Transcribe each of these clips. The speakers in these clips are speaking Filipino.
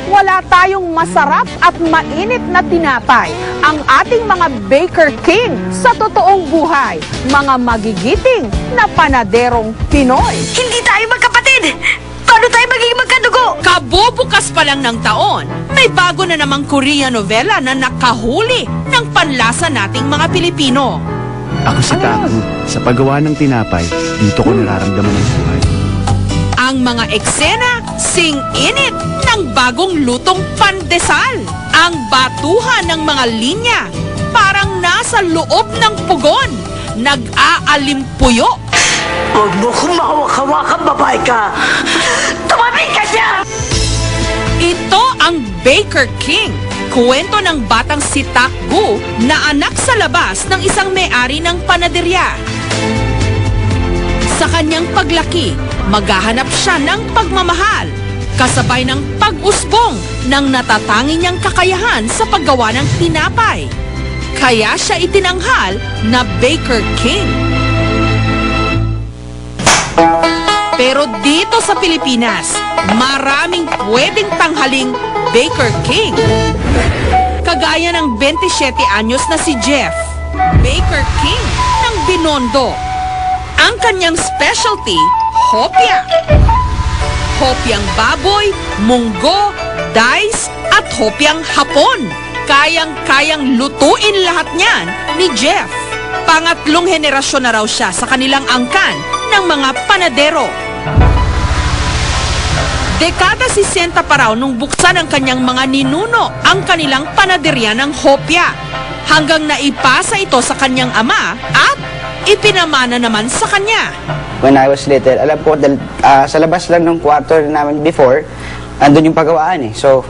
wala tayong masarap at mainit na tinapay. Ang ating mga Baker King sa totoong buhay, mga magigiting na panaderong Pinoy. Hindi tayo magkapatid! Paano tayo magiging magkadugo? Kabubukas pa lang ng taon, may bago na namang Korean novela na nakahuli ng panlasa nating mga Pilipino. Ako si Taku. Sa paggawa ng tinapay, dito ko nararamdaman ang buhay. Ang mga eksena, sing-init ng bagong lutong pandesal. Ang batuhan ng mga linya, parang nasa loob ng pugon. Nag-aalimpuyo. Huwag mo kong mahawak-hawakan, babae ka! Tumabi ka siya! Ito ang Baker King. Kwento ng batang si Takgu na anak sa labas ng isang may-ari ng panaderya. Sa kanyang paglaki, maghahanap siya ng pagmamahal, kasabay ng pag-usbong ng natatangi niyang kakayahan sa paggawa ng tinapay. Kaya siya itinanghal na Baker King. Pero dito sa Pilipinas, maraming pwedeng tanghaling Baker King. Kagaya ng 27 anyos na si Jeff, Baker King ng Binondo. Ang kanyang specialty, hopya. Hopyang baboy, munggo, dice, at hopyang hapon. Kayang-kayang lutuin lahat niyan ni Jeff. Pangatlong henerasyon na raw siya sa kanilang angkan ng mga panadero. Dekada 60 pa raw nung buksan ang kanyang mga ninuno ang kanilang panaderya ng hopya, hanggang naipasa ito sa kanyang ama at ipinamana naman sa kanya. When I was little, alam ko, sa labas lang ng kwarto namin before, andun yung pagawaan eh. So,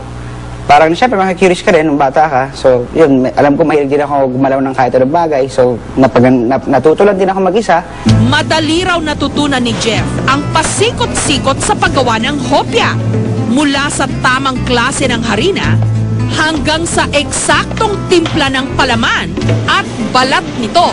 parang syempre makakurious ka rin nung bata ka. So, yun, alam ko mahilig din ako gumalaw ng kahit anong bagay. So, natuto lang din ako mag-isa. Madali raw natutunan ni Jeff ang pasikot-sikot sa paggawa ng hopya. Mula sa tamang klase ng harina hanggang sa eksaktong timpla ng palaman at balat nito.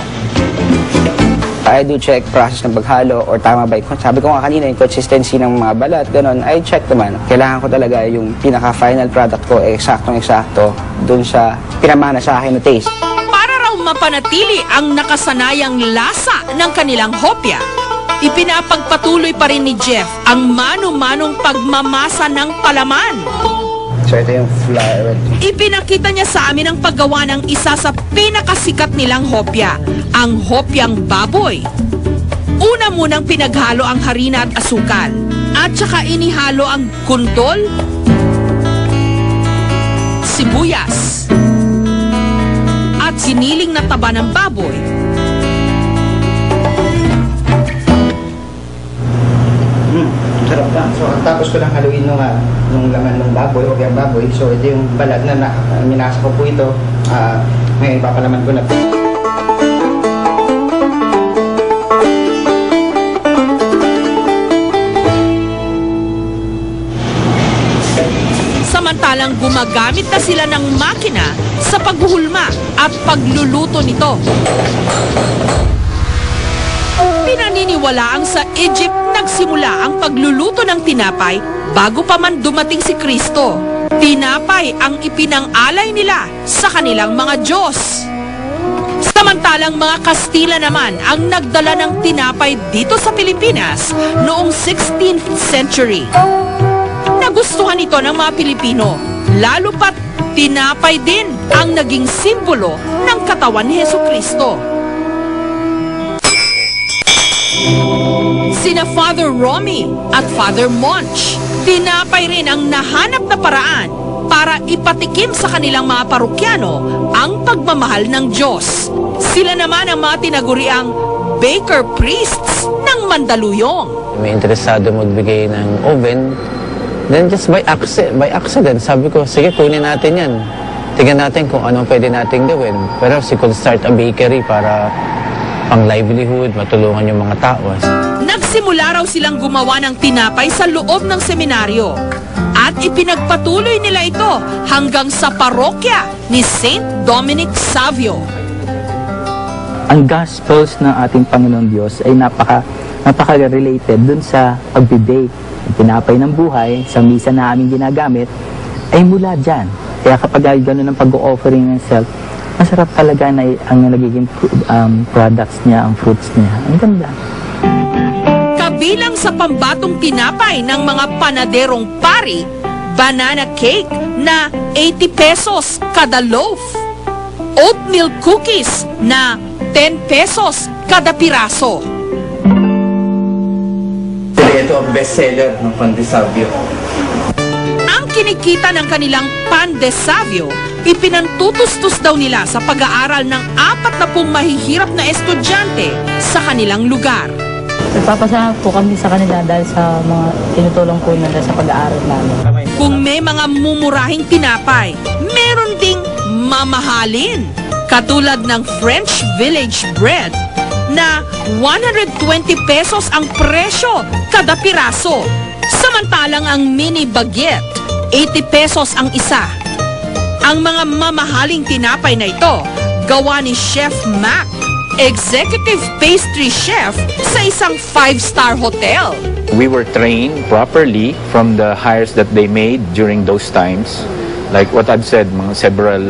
I do check process ng paghalo or tama ba. Sabi ko nga kanina, yung consistency ng mga balat, ganun, I check naman. Kailangan ko talaga yung pinaka-final product ko, eksaktong-eksakto, dun sa pinamana sa akin na taste. Para raw mapanatili ang nakasanayang lasa ng kanilang hopya, ipinapagpatuloy pa rin ni Jeff ang mano-manong pagmamasa ng palaman. So ito yung flour. Ipinakita niya sa amin ang paggawa ng isa sa pinakasikat nilang hopya, ang hopyang baboy. Una munang pinaghalo ang harina at asukal, at saka inihalo ang kuntol, sibuyas, at siniling na taba ng baboy. Sarap lang. So, tapos ko lang haluin nung laman ng baboy o yung baboy. So, ito yung balat na minasa ko po ito. Ngayon, papalaman ko na. Samantalang gumagamit na sila ng makina sa paghuhulma at pagluluto nito. Pinaniniwalaang sa Egypt nagsimula ang pagluluto ng tinapay bago pa man dumating si Kristo. Tinapay ang ipinang-alay nila sa kanilang mga Diyos. Samantalang mga Kastila naman ang nagdala ng tinapay dito sa Pilipinas noong 16th century. Nagustuhan ito ng mga Pilipino, lalo pat tinapay din ang naging simbolo ng katawan ni Jesucristo. Sina Father Romy at Father Monch, tinapay rin ang nahanap na paraan para ipatikim sa kanilang mga parukyano ang pagmamahal ng Diyos. Sila naman ang mga tinaguriang Baker Priests ng Mandaluyong. May interesado magbigay ng oven, then just by accident, sabi ko, sige, kunin natin yan. Tingnan natin kung anong pwede natin gawin. Pero si could start a bakery para pang livelihood, matulungan yung mga tao. Nagsimula raw silang gumawa ng tinapay sa loob ng seminaryo at ipinagpatuloy nila ito hanggang sa parokya ni Saint Dominic Savio. Ang Gospels ng ating Panginoong Diyos ay napaka-related dun sa pagbibake. Ang tinapay ng buhay sa misa na aming ginagamit ay mula dyan. Kaya kapag gano'n ang pag-offering ng self, masarap talaga na ang nagiging products niya, ang fruits niya. Ang ganda. Kabilang sa pambatong tinapay ng mga panaderong pari, banana cake na 80 pesos kada loaf. Oatmeal cookies na 10 pesos kada piraso. Ito ang bestseller ng Pan de Savio. Ang kinikita ng kanilang Pan de Savio, ipinantutustos daw nila sa pag-aaral ng 40 mahihirap na estudyante sa kanilang lugar. Nagpapasalamat po kami sa kanila dahil sa mga tinutulong po nila sa pag-aaral namin. Kung may mga mumurahing tinapay, meron ding mamahalin. Katulad ng French Village Bread na 120 pesos ang presyo kada piraso. Samantalang ang mini baguette, 80 pesos ang isa. Ang mga mamahaling tinapay na ito, gawa ni Chef Mac, executive pastry chef sa isang 5-star hotel. We were trained properly from the hires that they made during those times. Like what I've said, mga several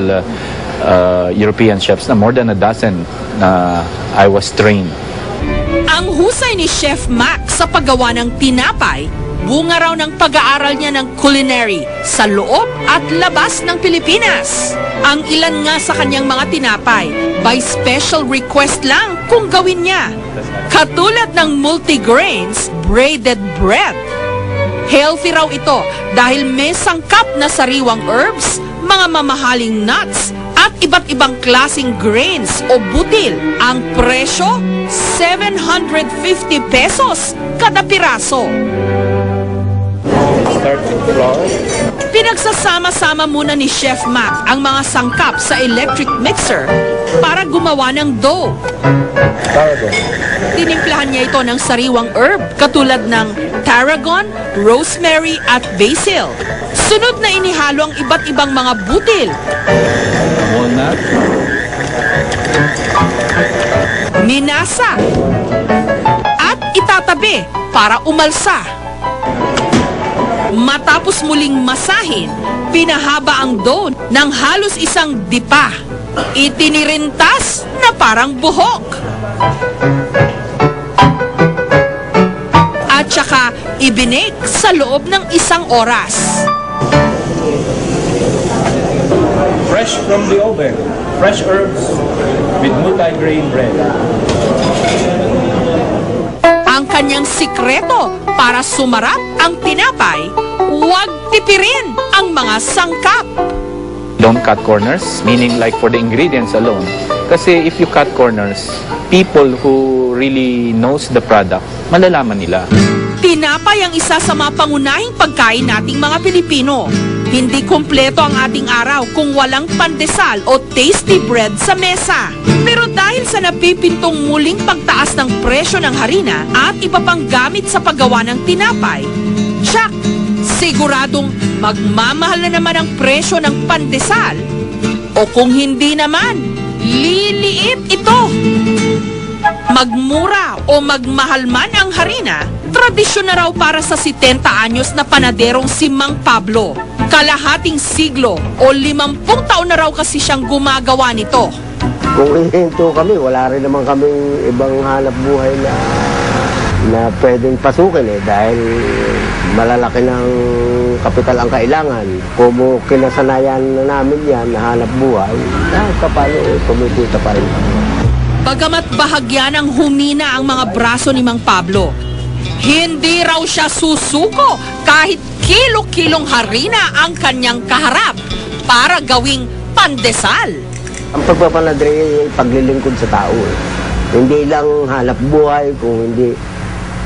European chefs, na more than a dozen na I was trained. Ang husay ni Chef Mac sa paggawa ng tinapay, bunga raw ng pag-aaral niya ng culinary sa loob at labas ng Pilipinas. Ang ilan nga sa kanyang mga tinapay, by special request lang kung gawin niya. Katulad ng multigrains braided bread. Healthy raw ito dahil may sangkap na sariwang herbs, mga mamahaling nuts, at iba't ibang klaseng grains o butil. Ang presyo, 750 pesos kada piraso. Pinagsasama-sama muna ni Chef Mac ang mga sangkap sa electric mixer para gumawa ng dough. Tinimplahan niya ito ng sariwang herb katulad ng tarragon, rosemary at basil. Sunod na inihalo ang iba't ibang mga butil. Walnut. Minasa. At itatabi para umalsa. Matapos muling masahin, pinahaba ang dough ng halos isang dipa. Itinirintas na parang buhok. At saka ibinake sa loob ng isang oras. Fresh from the oven, fresh herbs with multi-grain bread. Ang kanyang sikreto para sumarap ang tinapay, huwag tipirin ang mga sangkap. Don't cut corners, meaning like for the ingredients alone. Kasi if you cut corners, people who really knows the product, malalaman nila. Tinapay ang isa sa mga pangunahing pagkain nating mga Pilipino. Hindi kumpleto ang ating araw kung walang pandesal o tasty bread sa mesa. Pero dahil sa napipintong muling pagtaas ng presyo ng harina at iba pang gamit sa paggawa ng tinapay, tsak, siguradong magmamahal na naman ang presyo ng pandesal. O kung hindi naman, liliit ito. Magmura o magmahal man ang harina, tradisyon na raw para sa 70 anyos na panaderong si Mang Pablo. Kalahating siglo o 50 taon na raw kasi siyang gumagawa nito. Kung ihinto kami, wala rin naman kaming ibang hanap buhay na pwedeng pasukin dahil malalaki ng kapital ang kailangan. Kung kinasanayan na namin yan na hanap buhay, kahit paano kumikita pa rin. Bagamat bahagya ng humina ang mga braso ni Mang Pablo, hindi raw siya susuko kahit kilo-kilong harina ang kanyang kaharap para gawing pandesal. Ang pagpapanadre ay paglilingkod sa tao. Hindi lang hanap buhay, kung hindi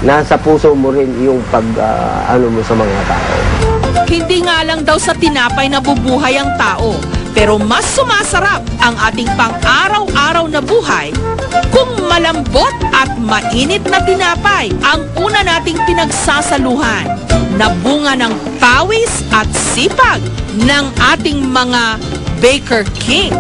nasa puso mo rin yung pag-ano mo sa mga tao. Hindi nga lang daw sa tinapay nabubuhay ang tao, pero mas sumasarap ang ating pang-araw-araw na buhay kung malambot at mainit na tinapay ang una nating pinagsasaluhan na bunga ng pawis at sipag ng ating mga Baker King.